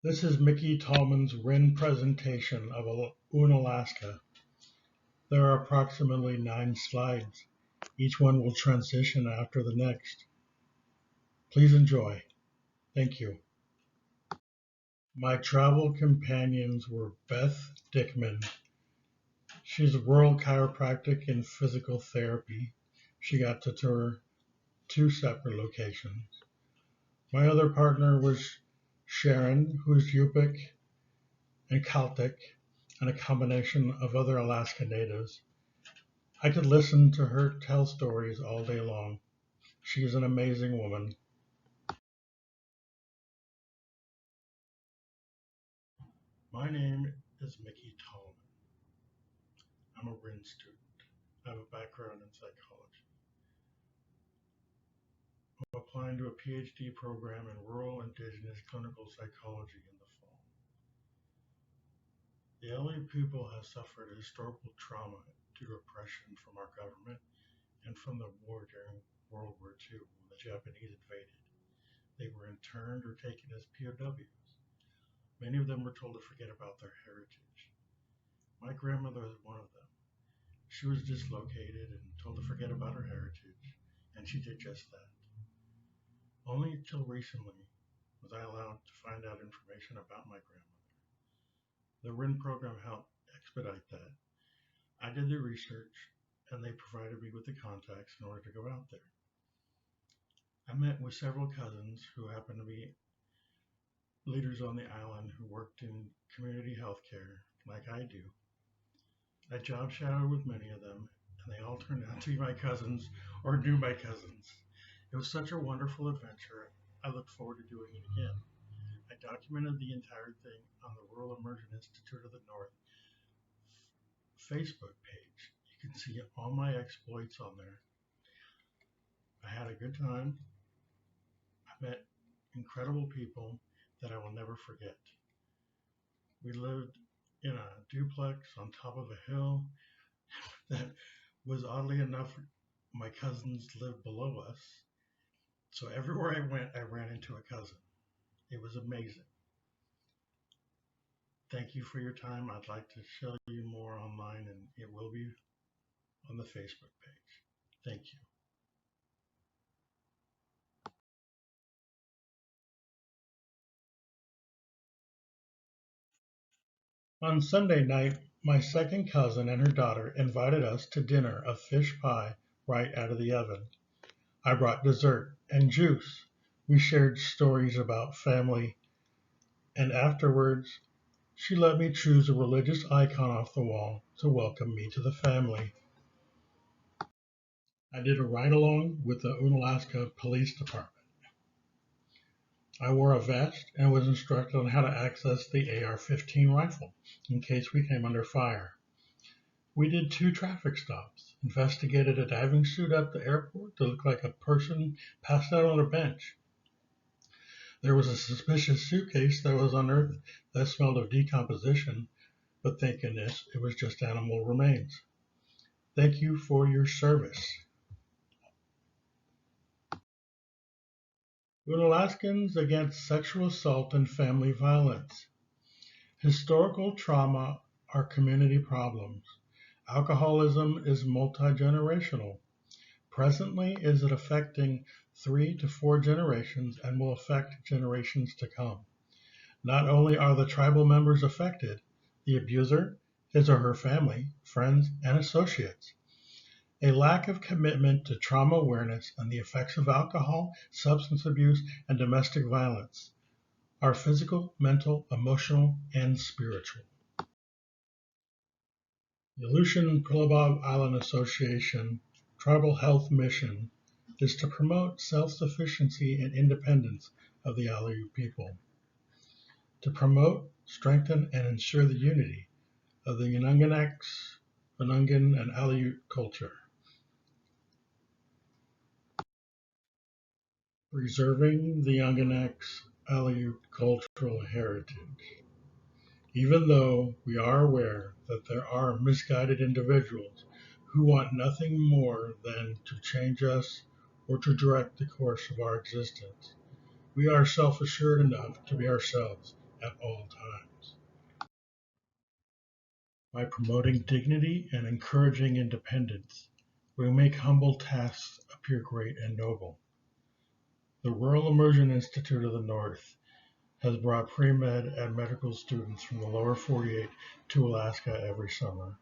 This is Mickey Tallman's RIIN presentation of Unalaska. There are approximately 9 slides. Each one will transition after the next. Please enjoy. Thank you. My travel companions were Beth Dickman. She's a rural chiropractic and physical therapy. She got to tour 2 separate locations. My other partner was Sharon, who's Yupik and Celtic, and a combination of other Alaska natives. I could listen to her tell stories all day long. She is an amazing woman. My name is Mickey Tallman. I'm a RIIN student. I have a background in psychology. I'm applying to a PhD program in rural indigenous clinical psychology in the fall. The LA people have suffered historical trauma due to oppression from our government and from the war during World War II when the Japanese invaded. They were interned or taken as POWs. Many of them were told to forget about their heritage. My grandmother was one of them. She was dislocated and told to forget about her heritage, and she did just that. Only until recently was I allowed to find out information about my grandmother. The RIIN program helped expedite that. I did the research, and they provided me with the contacts in order to go out there. I met with several cousins who happened to be leaders on the island who worked in community health care like I do. I job shadowed with many of them, and they all turned out to be my cousins or knew my cousins. It was such a wonderful adventure. I look forward to doing it again. I documented the entire thing on the Rural Immersion Institute of the North Facebook page. You can see all my exploits on there. I had a good time. I met incredible people that I will never forget. We lived in a duplex on top of a hill that was, oddly enough, my cousins lived below us. So everywhere I went, I ran into a cousin. It was amazing. Thank you for your time. I'd like to show you more online, and it will be on the Facebook page. Thank you. On Sunday night, my second cousin and her daughter invited us to dinner, a fish pie right out of the oven. I brought dessert and juice. We shared stories about family, and afterwards, she let me choose a religious icon off the wall to welcome me to the family. I did a ride-along with the Unalaska Police Department. I wore a vest and was instructed on how to access the AR-15 rifle in case we came under fire. We did 2 traffic stops, investigated a diving suit at the airport that looked like a person passed out on a bench. There was a suspicious suitcase that was unearthed that smelled of decomposition, but thank goodness it was just animal remains. Thank you for your service. Unalaskans against sexual assault and family violence. Historical trauma are community problems. Alcoholism is multi-generational. Presently, is it affecting 3 to 4 generations and will affect generations to come. Not only are the tribal members affected, the abuser, his or her family, friends, and associates. A lack of commitment to trauma awareness and the effects of alcohol, substance abuse, and domestic violence are physical, mental, emotional, and spiritual. The Aleutian Pribilof Island Association Tribal Health Mission is to promote self-sufficiency and independence of the Aleut people, to promote, strengthen, and ensure the unity of the Unanganaks, Unangan, and Aleut culture, preserving the Unganaks Aleut cultural heritage. Even though we are aware that there are misguided individuals who want nothing more than to change us or to direct the course of our existence, we are self-assured enough to be ourselves at all times. By promoting dignity and encouraging independence, we make humble tasks appear great and noble. The Rural Immersion Institute of the North has brought pre-med and medical students from the lower 48 to Alaska every summer.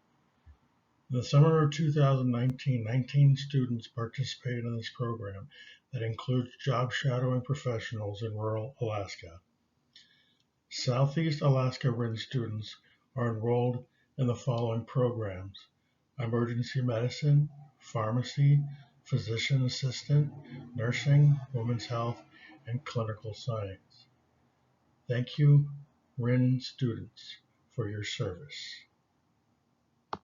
In the summer of 2019, 19 students participated in this program that includes job shadowing professionals in rural Alaska. Southeast Alaska RIIN students are enrolled in the following programs: emergency medicine, pharmacy, physician assistant, nursing, women's health, and clinical science. Thank you, RIIN students, for your service.